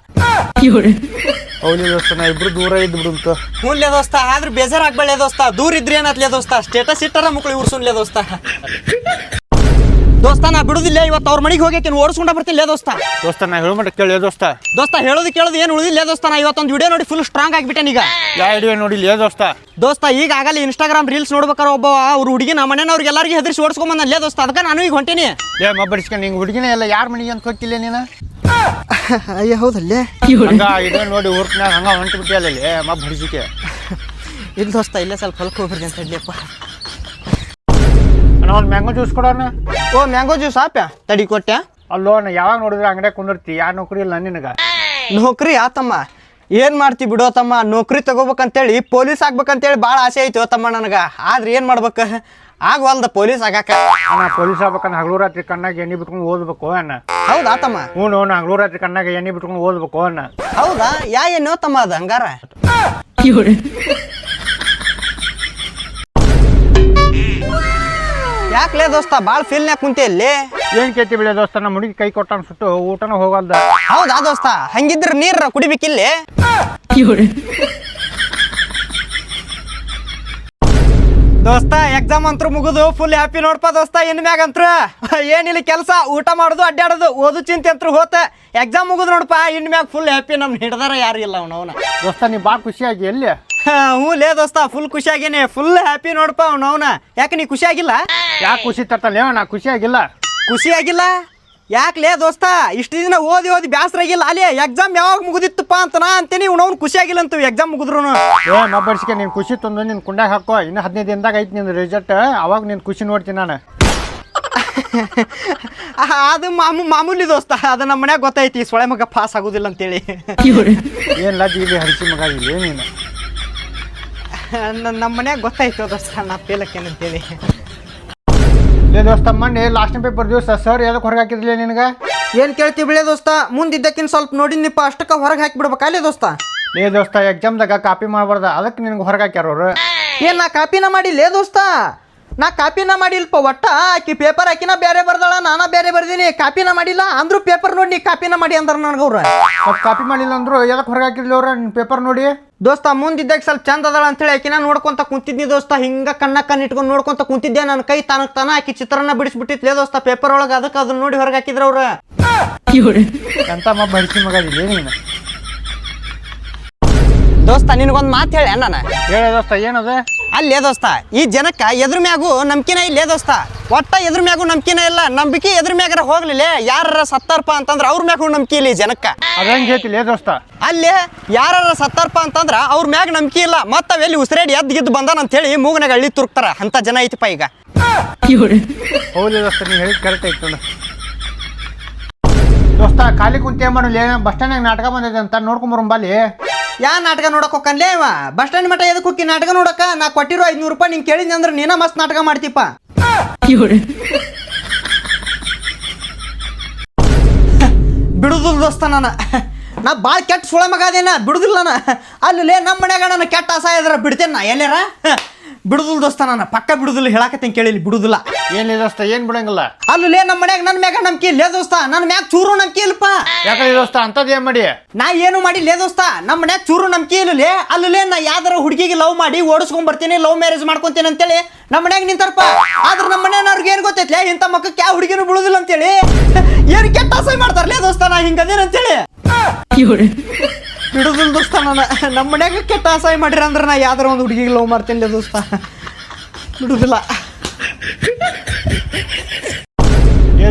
[SPEAKER 5] ಹೌದು ದೋಸ್ತ, ನಾ ಇಬ್ರು ದೂರ ಇದ್ ಬಿಡುಂತು.
[SPEAKER 1] ಹ್ಞೂ ಲೇ ದೋಸ್ತ, ಆದ್ರೆ ಬೇಜಾರಾಗ್ಬೇಳೆ ದೋಸ್ತ. ದೂರ ಇದ್ರಿ ಏನಾತ್ಲೇ ದೋಸ್ತ, ಸ್ಟೇಟಸ್ ಇಟ್ಟಾರ ಮಕ್ಳು ಉರ್ಸುನ್ಲೇ ದೋಸ್ತ. ದೋಸ್ತ ನಾ ಬಿಡುದಿಲ್ಲ, ಇವತ್ತು ಅವ್ರ ಮನೆಗೆ ಹೋಗಿ ಓಡಿಸ್ಕೊಂಡ ಬರ್ತಿಲ್ಲ ದೋಸ್ತ.
[SPEAKER 5] ದೋಸ್ತ ನಾ ಹೇಳೋ ಮಟ್ಟ ಕೇಳಿ ದೋಸ್ತ.
[SPEAKER 1] ದೋಸ್ತ ಹೇಳೋದು ಕೇಳೋದು ಏನು ಉಳಿದಿಲ್ಲ ದೋಸ್ತ. ನಾ ಇವತ್ತೊಂದು ವಿಡಿಯೋ ನೋಡಿ ಫುಲ್ ಸ್ಟ್ರಾಂಗ್ ಆಗಿಬಿಟ್ಟೆ ಈಗ.
[SPEAKER 5] ಯಾ ಹಿಡಿಯೋ ನೋಡಿ ಲೇ ದೋಸ್ತ.
[SPEAKER 1] ದೋಸ್ತ ಈಗ ಆಗಲ್ಲ Instagram ರೀಲ್ಸ್ ನೋಡ್ಬೇಕಾರ ಒಬ್ಬ ಅವ್ರ ಹುಡುಗಿ ನಮ್ಮ ಮನೆಯವ್ರಿಗೆ ಎಲ್ಲರಿಗೆ ಹೆದರ್ಸಿ ಓಡಿಸ್ಕೊಂಡ್ ಬಂದಲ್ಲೇ ದೋಸ್ತ. ಅದಕ್ಕೆ ನಾನು ಈಗ ಹೊಂಟೀನಿ.
[SPEAKER 5] ಲೇ ಮಬ್ಬಡಿಸ್ಕೊಂಡು ನಿಂಗೆ ಹುಡುಗಿನ ಎಲ್ಲ ಯಾರ ಮನೆಗೆ ಅಂತ ಹೋಗ್ತಿಲ್ಲ ನೀನು?
[SPEAKER 1] ಅಯ್ಯ ಹೌದಲ್ಲೇ
[SPEAKER 5] ಹಂಗ ಇಡೋ ನೋಡಿ ಊರ್ನಾಗ ಹಂಗ ಹೊಂಟು ಬಿಟ್ಟಿಯಲ್ಲ ಮಬ್ಬಡಿಸಿಕೆ.
[SPEAKER 1] ಇಲ್ಲ ದೋಸ್ತ, ಇಲ್ಲೇ ಸ್ವಲ್ಪ ಹೊಲಕ್ಕೆ ಹೋಗ್ಬಿಡ್ರಿ ಅಂತ ಹೇಳಿಯಪ್ಪ.
[SPEAKER 5] ನಾನು ಒಂದು ಮ್ಯಾಂಗೋ ಜ್ಯೂಸ್ ಕೊಡೋಣ.
[SPEAKER 1] ಓ ಮ್ಯಾಂಗೋ ಜ್ಯೂಸ್ ಆಪ್ಯಾ ತಡಿ ಕೊಟ್ಟೆ.
[SPEAKER 5] ಅಲ್ಲೋ ನಾ ಯಾವಾಗ ನೋಡಿದ್ರೆ ಅಂಗಡಿಯಾಗ ಕುಂದಿರ್ತಿ, ಯಾವ ನೌಕರಿ ಇಲ್ಲ ನಿನಗ?
[SPEAKER 1] ನೌಕರಿ ಆತಮ್ಮ, ಏನ್ ಮಾಡ್ತಿ ಬಿಡೋ ತಮ್ಮ. ನೌಕರಿ ತಗೋಬೇಕಂತೇಳಿ ಪೊಲೀಸ್ ಆಗ್ಬೇಕಂತೇಳಿ ಭಾಳ ಆಸೆ ಐತಿ ತಮ್ಮ ನನಗ. ಆದ್ರೆ ಏನ್ ಮಾಡ್ಬೇಕು, ಆಗವಲ್ದ ಪೊಲೀಸ್ ಆಗಾಕ.
[SPEAKER 5] ನಾ ಪೊಲೀಸ್ ಆಗ್ಬೇಕಂದ್ರೆ ಹಗಲು ರಾತ್ರಿ ಕಣ್ಣಾಗ ಎಣ್ಣೆ ಬಿಟ್ಕೊಂಡು ಓದ್ಬೇಕು ಅನ್ನ.
[SPEAKER 1] ಹೌದಾ ತಮ್ಮ?
[SPEAKER 5] ಹ್ಞೂ ನಾ ಹಗಲು ರಾತ್ರಿ ಕಣ್ಣಾಗ ಎಣ್ಣೆ ಬಿಟ್ಕೊಂಡು ಓದ್ಬೇಕು ಅನ್ನ.
[SPEAKER 1] ಹೌದಾ? ಏನೋ ತಮ್ಮ ಅದು ಹಂಗಾರ. ಯಾಕ್ಲೇ ದೋಸ್ತ ಭಾಳ ಫೀಲ್ನ್ಯಾಗ ಕುಂತಿ ಇಲ್ಲಿ?
[SPEAKER 5] ಏನ್ ಕೇಳ್ತಿ ಬಿಡ ದೋಸ್ತ, ನಮ್ಮ ಹುಡುಗಿ ಕೈ ಕೊಟ್ಟಾನ ಸುಟ್ಟು ಊಟನೂ ಹೋಗಲ್ದ.
[SPEAKER 1] ಹೌದಾ ದೋಸ್ತ? ಹಂಗಿದ್ರ ನೀರ್ ಕುಡಿಬೇಕಿಲ್ಲಿ. ದೋಸ್ತ ಎಕ್ಸಾಮ್ ಅಂತೂ ಮುಗಿದು ಫುಲ್ ಹ್ಯಾಪಿ ನೋಡ್ಪ ದೋಸ್ತ. ಇನ್ ಮ್ಯಾಗ ಅಂತೂ ಏನಿಲ್ಲ ಕೆಲಸ, ಊಟ ಮಾಡೋದು ಅಡ್ಡಾಡೋದು ಓದು ಚಿಂತೆ ಅಂತೂ ಹೋತ. ಎಕ್ಸಾಮ್ ಮುಗಿದು ನೋಡಪ್ಪ, ಇನ್ ಮ್ಯಾಗ ಫುಲ್ ಹ್ಯಾಪಿ. ನಮ್ ಹಿಡ್ದಾರ ಯಾರು ಇಲ್ಲ ಅವನವನ.
[SPEAKER 5] ದೋಸ್ತ ನೀ ಭಾಳ ಖುಷಿಯಾಗಿ ಎಲ್ಲಿ?
[SPEAKER 1] ಹ್ಞೂ ಲೇ ದೋಸ್ತ, ಫುಲ್ ಖುಷಿಯಾಗೇನೆ, ಫುಲ್ ಹ್ಯಾಪಿ ನೋಡಪ್ಪ ಅವನವನ. ಯಾಕೆ ನೀ ಖುಷಿಯಾಗಿಲ್ಲ?
[SPEAKER 5] ಯಾಕೆ ಖುಷಿ ತರ್ತಲ್ಲ? ನಾ ಖುಷಿಯಾಗಿಲ್ಲ.
[SPEAKER 1] ಖುಷಿಯಾಗಿಲ್ಲ ಯಾಕ್ಲೇ ದೋಸ್ತ? ಇಷ್ಟು ದಿನ ಓದಿ ಬ್ಯಾಸರಾಗಿಲ್ಲ ಅಲ್ಲೇ. ಎಕ್ಸಾಮ್ ಯಾವಾಗ ಮುಗಿದಿತ್ತಪ್ಪ ಅಂತ ನಾ ಅಂತೀನಿ, ಅವ್ನು ಖುಷಿಯಾಗಿಲ್ಲ ಅಂತ ಎಕ್ಸಾಮ್ ಮುಗಿದ್ರು.
[SPEAKER 5] ಮಬ್ಬಡಿಸಿಕೆ ನೀನು ಖುಷಿ ತಂದು ನಿನ್ ಕುಂಡಾಗ ಹಾಕೋ. ಇನ್ನು 15 ದಿನದಾಗ ಐತಿ ನಿನ್ನ ರಿಸಲ್ಟ್, ಅವಾಗ ನೀನು ಖುಷಿ ನೋಡ್ತೀನಿ ನಾನು.
[SPEAKER 1] ಅದು ಮಾಮೂಲಿ ದೋಸ್ತ, ಅದು ನಮ್ಮ ಮನ್ಯಾಗ ಗೊತ್ತೈತಿ ಸೊಳೆ ಮಗ ಪಾಸ್ ಆಗುದಿಲ್ಲ ಅಂತೇಳಿ.
[SPEAKER 5] ಏನು ಲಜ್ಜಿಗೆ ಹರಿಸಿ ಮಗ ಇಲ್ಲ ನೀನು.
[SPEAKER 1] ನಮ್ಮ ಮನ್ಯಾಗ ಗೊತ್ತಾಯ್ತು ದೋಸ್ತ ನಾ ಫೇಲಕ್ಕೇನಂತೇಳಿ.
[SPEAKER 5] ಲೇ ದೋಸ್ತ, ಮೊನ್ನೆ ಲಾಸ್ಟ್ ಪೇಪರ್ ದಿವಸ ಸರ್ ಯಾವ್ದಕ್ಕೆ ಹೊರಗೆ ಹಾಕಿದ್ಲಿ ನಿನಗೆ?
[SPEAKER 1] ಏನು ಕೇಳ್ತೀವಿ ಬಿಳೆ ದೋಸ್ತ, ಮುಂದಿದ್ದಕ್ಕಿಂತ ಸ್ವಲ್ಪ ನೋಡಿನಿಪ್ಪ, ಅಷ್ಟಕ್ಕೆ ಹೊರಗೆ ಹಾಕಿ ಅಲ್ಲೇ ದೋಸ್ತ.
[SPEAKER 5] ಲೇ ದೋಸ್ತ, ಎಕ್ಸಾಮ್ದಾಗ ಕಾಪಿ ಮಾಡಬಾರ್ದ, ಅದಕ್ಕೆ ನಿನಗೆ ಹೊರಗೆ ಹಾಕ್ಯಾರ ಅವ್ರು.
[SPEAKER 1] ಏನ್ ನಾ ಕಾಪಿನ ಮಾಡಿಲ್ಲೇ ದೋಸ್ತ? ನಾ ಕಾಪಿನ ಮಾಡಿಲ್ಪ. ಒಟ್ಟ ಆಕಿ ಪೇಪರ್ ಹಾಕಿನ ಬೇರೆ ಬರ್ದಾಳ, ನಾನಾ ಬೇರೆ ಬರ್ದೀನಿ. ಕಾಪಿನ ಮಾಡಿಲ್ಲ ಅಂದ್ರು ಪೇಪರ್ ನೋಡಿ ಕಾಪಿನ ಮಾಡಿ ಅಂದ್ರ ನನಗೆ ಅವ್ರು.
[SPEAKER 5] ಕಾಪಿ ಮಾಡಿಲ್ಲ ಅಂದ್ರು ಯಾಕೆ ಹೊರಗೆ ಹಾಕಿದ್ಲಿ ಅವ್ರ ನಿನ್ನ ಪೇಪರ್ ನೋಡಿ?
[SPEAKER 1] ದೋಸ್ತ ಮುಂದಿದ್ದಾಗ ಸ್ವಲ್ಪ ಚಂದ ಅದಾಳ ಅಂತೇಳಿ ಆಕಿನ ನೋಡ್ಕೊಂತ ಕುಂತಿದ್ನಿ ದೋಸ್ತ. ಹಿಂಗ ಕಣ್ಣ ಇಟ್ಕೊಂಡು ನೋಡ್ಕೊಂತ ಕುಂತಿದ್ದೆ. ನನ್ನ ಕೈ ತಾನ ಆಕಿ ಚಿತ್ರನ ಬಿಡಿಸ್ಬಿಟ್ಟಿತ್ಲೇ ದೋಸ್ತ ಪೇಪರ್ ಒಳಗೆ. ಅದಕ್ಕೆ ಅದನ್ನ ನೋಡಿ ಹೊರಗೆ ಹಾಕಿದ್ರ ಅವ್ರ.
[SPEAKER 5] ಎಂತ ಹರಿಸಿ ಮಗ ಇಲ್ಲ ನೀನು.
[SPEAKER 1] ದೋಸ್ತ ನಿನಗೊಂದು ಮಾತು ಹೇಳಿ ನಾನು.
[SPEAKER 5] ಹೇಳ ದೋಸ್ತ, ಏನದ?
[SPEAKER 1] ಅಲ್ಲೇ ದೋಸ್ತ, ಈ ಜನಕ್ಕ ಎದ್ರ ಮ್ಯಾಗು ನಂಬಿಕೆನ ಇಲ್ಲೇ ದೋಸ್ತ. ಒಟ್ಟ ಎದ್ರ ಮ್ಯಾಗು ನಂಬಿಕೆನ ಇಲ್ಲ. ನಂಬಿಕೆ ಎದ್ರ ಮ್ಯಾಗಾರ ಹೋಗ್ಲಿಲ್ಲ. ಯಾರ ಸತ್ತಾರಪ್ಪ ಅಂತಂದ್ರ ಅವ್ರ ಮ್ಯಾಗ ನಂಬಿಕೆ ಇಲ್ಲ ಈ ಜನಕ್ಕ.
[SPEAKER 5] ಅದಂಗೆ ಹೇಳ್ತಿಲ್ಲ ದೋಸ್ತ.
[SPEAKER 1] ಅಲ್ಲೇ ಯಾರ ಸತ್ತಾರಪ್ಪ ಅಂತಂದ್ರ ಅವ್ರ ಮ್ಯಾಗ ನಂಬಿಕೆ ಇಲ್ಲ. ಮತ್ತ ಅವೆಲ್ಲಿ ಉಸಿರೇಡಿ ಎದ್ದು ಬಂದಾನ ಅಂತ ಹೇಳಿ ಮೂಗನಾಗ ಹಳ್ಳಿ ತುರ್ಕ್ತಾರ. ಅಂತ ಜನ ಐತಿಪ್ಪ ಈಗ.
[SPEAKER 5] ಹೌದು ದೋಸ್ತ, ನೀ ಹೇಳಿದ್ ಕರೆಕ್ಟ್ ಐತೆ ನೋಡ. ದೋಸ್ತ ಖಾಲಿ ಕುಂತ ಮಾಡು, ಬಸ್ ಸ್ಟ್ಯಾಂಡ್ ನಾಟಕ ಬಂದಿದೆ ಅಂತ ನೋಡ್ಕೊಂಬರಂಬಲ್ಲಿ.
[SPEAKER 1] ಯಾ ನಾಟಕ ನೋಡಕ್ ಹೋಗ್ಕನ್ಲೇ ಇವ? ಬಸ್ ಸ್ಟ್ಯಾಂಡ್ ಮಟ್ಟ ಎದಕ್ಕೆ ಹೋಗಿ ನಾಟಕ ನೋಡಕ? ನಾ ಕೊಟ್ಟಿರೋ 500 ರೂಪಾಯಿ ನಿಂಗೆ ಕೇಳಿದ್ನಿ ಅಂದ್ರೆ ನೀನ ಮಸ್ತ್ ನಾಟಕ ಮಾಡ್ತೀಪ. ಬಿಡುದಿಲ್ಲ ದೋಸ್ತ ನಾ ಭಾಳ ಕೆಟ್ಟ ಸುಳ ಮಗ ಅದೇನ, ಬಿಡುದಿಲ್ಲ ನಾನು. ಅಲ್ಲಿ ನಮ್ಮ ಮನ್ಯಾಗ ನನ್ನ ಕೆಟ್ಟ ಅಸಹ್ಯ ಇದ್ರ ಬಿಡ್ತೇನೆ ನಾ ಎಲ್ಲಾರ. ಬಿಡುದಿಲ್ಲ ದೋಸ್ತ, ನಾನು ಪಕ್ಕ ಬಿಡುದಿಲ್ಲ. ಹೇಳಕತ್ತೇನೆ ಕೇಳಿಲಿ, ಬಿಡುದಿಲ್ಲ.
[SPEAKER 5] ಏನಿಲ್ಲ ದೋಸ್ತ, ಏನ್ ಬಿಡಂಗಿಲ್ಲ.
[SPEAKER 1] ಅಲ್ಲೇ ನಮ್ಮ ಮನ್ಯಾಗ ನನ್ನ ಮ್ಯಾಗ ನಂಬಿಕೆ ಇಲ್ಲೇ ದೋಸ್ತ. ನನ್ನ ಮ್ಯಾಗ ಚೂರು ನಂಬಿಕೆ ಇಲ್ಲಪ್ಪ.
[SPEAKER 5] ಯಾಕಂದ್ರೆ ದೋಸ್ತ ಅಂತದ್ ಏನ್ ಮಾಡಿ?
[SPEAKER 1] ನಾ ಏನು ಮಾಡಿಲ್ಲೇ ದೋಸ್ತ. ನಮ್ಮ ಮನ್ಯಾಗ ಚೂರು ನಂಬಿಕೆ ಇಲ್ಲಲೇ. ಅಲ್ಲೇ ನಾ ಯಾವ್ದಾರ ಹುಡುಗಿಗೆ ಲವ್ ಮಾಡಿ ಓಡಿಸ್ಕೊಂಡ್ ಬರ್ತೀನಿ, ಲವ್ ಮ್ಯಾರೇಜ್ ಮಾಡ್ಕೊಂತೀನಿ ಅಂತೇಳಿ ನಮ್ಮ ಮನ್ಯಾಗ ನಿಂತಾರಪ್ಪ. ಆದ್ರೆ ನಮ್ಮ ಮನೆಯವ್ರಿಗೆ ಏನು ಗೊತ್ತೈತ್ಲೆ, ಇಂಥ ಮಕ್ಕಕ್ಕೆ ಯಾವ ಹುಡುಗಿನೂ ಬಿಡುದಿಲ್ಲ ಅಂತೇಳಿ. ಏನು ಕೆಟ್ಟ ಅಸಹ್ಯ ಮಾಡ್ತಾರಲೇ ದೋಸ್ತ ನಾ ಹಿಂಗದೇನಂತೇಳಿ. ಬಿಡುದಿಲ್ಲ ದೋಸ್ತ ನಮ್ಮ ಮನ್ಯಾಗ ಕೆಟ್ಟ ಅಸಹ್ಯ ಮಾಡಿರ ಅಂದ್ರೆ ನಾ ಯಾವ್ದಾರ ಒಂದು ಹುಡುಗಿಗೆ ಲವ್ ಮಾಡ್ತೀನಿ ದೋಸ್ತ. ಬಿಡುದಿಲ್ಲ.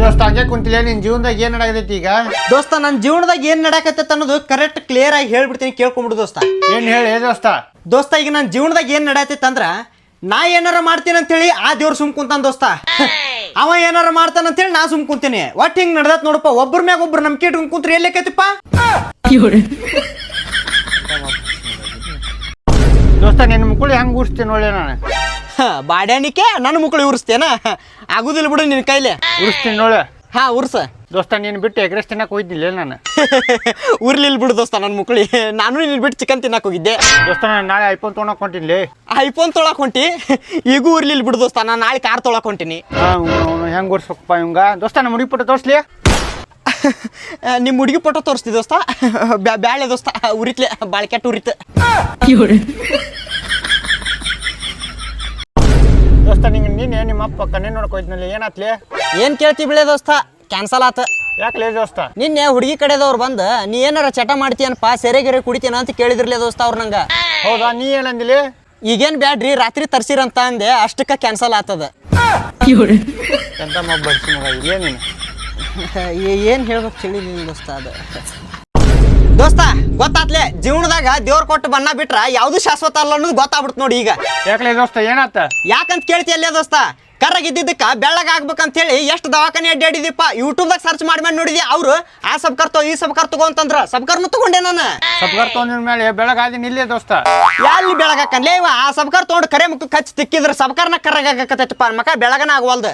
[SPEAKER 5] ದೋಸ್ತ ಹಂಗೆ ಕುಂತಿಲ್ಲ, ನಿನ್ ಜೀವನದಾಗ ಏನ್ ನಡಾಕತೈತಿ ಈಗ?
[SPEAKER 1] ದೋಸ್ತ ನನ್ನ ಜೀವನದಾಗ ಏನ್ ನಡಾಕತ್ತೈತೆ ಅನ್ನೋದು ಕರೆಕ್ಟ್ ಕ್ಲಿಯರ್ ಆಗಿ ಹೇಳ್ಬಿಡ್ತೀನಿ, ಕೇಳ್ಕೊಂಬಿಡು ದೋಸ್ತ.
[SPEAKER 5] ಏನ್ ಹೇಳಿ ದೋಸ್ತ?
[SPEAKER 1] ದೋಸ್ತ ಈಗ ನನ್ನ ಜೀವನದಾಗ ಏನ್ ನಡಾಕತ್ತೈತೆ ಅಂದ್ರ, ನಾ ಏನಾರ ಮಾಡ್ತೀನಿ ಅಂತೇಳಿ ಆ ದೇವ್ರು ಸುಮ್ ಕುಂತಾನ ದೋಸ್ತ. ಅವ ಏನಾರ ಮಾಡ್ತಾನ ಅಂತೇಳಿ ನಾ ಸುಮ್ ಕುಂತೀನಿ. ಒಟ್ಟು ಹಿಂಗ್ ನಡ್ದತ್ ನೋಡಪ್ಪ. ಒಬ್ರ ಮ್ಯಾಗ ಒಬ್ರು ನಂಬಿಕೆ ಇಟ್ಕೊಂಡ್ ಕುಂತ್ರಿ ಎಲ್ಲೇಕೈತಿಪ್ಪ.
[SPEAKER 5] ದೋಸ್ತ ನಿನ್ನ ಮುಕ್ಕುಳಿ ಹೆಂಗ್ ಊರಿಸ್ತೀನಿ ನೋಡಿ ನಾನು.
[SPEAKER 1] ಬಾಡ್ಯಾನಿಕೆ ನನ್ನ ಮಕ್ಕಳು ಉರ್ಸ್ತೇನ ಆಗುದಿಲ್ಲ ಬಿಡು ನಿನ್ನ ಕೈಲಿ.
[SPEAKER 5] ಉರಿಸ್ತೀನಿ ನೋಳೆ.
[SPEAKER 1] ಹಾ ಉರ್ಸ.
[SPEAKER 5] ದೋಸ್ತ ನೀನು ಬಿಟ್ಟು ಎಗ್ರೆಸ್ ತಿನ್ನಕ್ಕೆ ಹೋಗಿದ್ದಿಲ್ಲ ನಾನು.
[SPEAKER 1] ಉರ್ಲಿಲ್ಲ ಬಿಡು ದೋಸ್ತ ನನ್ನ ಮಕ್ಕಳಿ. ನಾನು ನಿನ್ನ ಬಿಟ್ಟು ಚಿಕನ್ ತಿನ್ನಕ್ಕೆ ಹೋಗಿದ್ದೆ.
[SPEAKER 5] ದೋಸ್ತ ನಾನು ನಾಳೆ ಐಫೋನ್ ತೊಗೊಳಕ್ ಹೊಂಟಿನ್ಲಿ.
[SPEAKER 1] ಐಫೋನ್ ತೊಳಕ್ ಹೊಂಟಿ, ಈಗೂ ಉರ್ಲಿಲ್ಲ ಬಿಡು ದೋಸ್ತ. ನಾನು ನಾಳೆ ಕಾರ್ ತೊಳಕ್ ಹೊಂಟಿನಿ.
[SPEAKER 5] ಹೆಂಗೆ ಓಡಿಸ್ಬೇಕಪ್ಪ ಇವಂಗ? ದೋಸ್ತ ನಮ್ಮ ಹುಡುಗಿ ಪುಟ್ಟ ತೋರಿಸ್ಲಿ.
[SPEAKER 1] ನಿಮ್ಮ ಹುಡುಗಿ ಫೋಟೋ ತೋರಿಸ್ತಿ ದೋಸ್ತ. ಬ್ಯಾಳೆ ದೋಸ್ತ, ಉರಿತ್ಲೆ ಬಾಳ್ಕೆಟ್ ಉರಿತ.
[SPEAKER 5] ದೋಸ್ತ ನೀನೆ ನಿಮ್ಮ ಅಪ್ಪ ಕಣ್ಣೆ ನೋಡ್ಕೊಯ್ತಿನಲ್ಲಿ ಏನಾತ್ಲಿ?
[SPEAKER 1] ಏನ್ ಕೇಳ್ತಿ ಬಿಳೆ ದೋಸ್ತ? ಕ್ಯಾನ್ಸಲ್ ಆತ.
[SPEAKER 5] ಯಾಕೆ ದೋಸ್ತ?
[SPEAKER 1] ನಿನ್ನೆ ಹುಡುಗಿ ಕಡೆದವ್ರು ಬಂದು ನೀ ಏನಾರ ಚಟ ಮಾಡ್ತೀಯನಪ್ಪ, ಸೆರೆ ಕುಡಿತೀನ ಅಂತ ಕೇಳಿದ್ರಲೇ ದೋಸ್ತ ಅವ್ರು ನಂಗೆ.
[SPEAKER 5] ಹೌದಾ, ನೀ ಏನಂದಿಲಿ?
[SPEAKER 1] ಈಗೇನ್ ಬ್ಯಾಡ್ರಿ ರಾತ್ರಿ ತರ್ಸಿರಂತ ಅಂದೆ, ಅಷ್ಟಕ್ಕ ಕ್ಯಾನ್ಸಲ್ ಆತದ.
[SPEAKER 5] ಎಂತ ಮಬ್ಬಡಿಸಿ ಮಗ ಇಲ್ಲೇ ನೀನು.
[SPEAKER 1] ಏನ್ ಹೇಳ್ಬೇಕು ತಿಳಿ ನಿನ್ ದೋಸ್ತ ಅದು. ದೋಸ್ತ ಗೊತ್ತಾತ್ಲೆ, ಜೀವನದಾಗ ದೇವ್ರ ಕೊಟ್ಟು ಬಣ್ಣ ಬಿಟ್ರ ಯಾವ್ದು ಶಾಶ್ವತ ಅಲ್ಲ ಅನ್ನೋದು ಗೊತ್ತಾಗ್ಬಿಡ್ತು ನೋಡಿ ಈಗ.
[SPEAKER 5] ಯಾಕಲೇ ದೋಸ್ತ ಏನಾತ?
[SPEAKER 1] ಯಾಕಂತ ಕೇಳ್ತಿಯಲ್ಲೇ ದೋಸ್ತ? ಕರ್ರಾಗಿದ್ದಕ್ಕ ಬೆಳ್ಳಗ ಆಗ್ಬೇಕಂತ ಹೇಳಿ ಎಷ್ಟು ದವಾಖಾನೆ ಅಡ್ಡಾಡಿದಿಪ್ಪ. ಯೂಟ್ಯೂಬ್ದಾಗ ಸರ್ಚ್ ಮಾಡಿ ನೋಡಿದಿ. ಅವ್ರು ಆ ಸಬ್ಕರ್ ಈ ಸಬ್ಕರ್ ತಗೋ ಅಂತಂದ್ರ ಸಬ್ಕರ್ನು ತಗೊಂಡೆ ನಾನು.
[SPEAKER 5] ಸಬ್ಕರ್ ತೊಗೊಂಡ ಮೇಲೆ ಬೆಳಗಾದಿನ ಇಲ್ಲೇ ದೋಸ್ತ.
[SPEAKER 1] ಎಲ್ಲಿ ಬೆಳಗಾಕನ್ಲೇ ಇವ? ಆ ಸಬ್ಕರ್ ತೊಗೊಂಡು ಕರೆ ಮುಖಕ್ಕೆ ಹಚ್ಚಿ ತಿಕ್ಕಿದ್ರ ಸಬ್ಕರ್ನ ಕರ್ರಾಗಕತ್ತೈತಪ್ಪ. ಮಕ ಬೆಳಗನ ಆಗವಲ್ದು.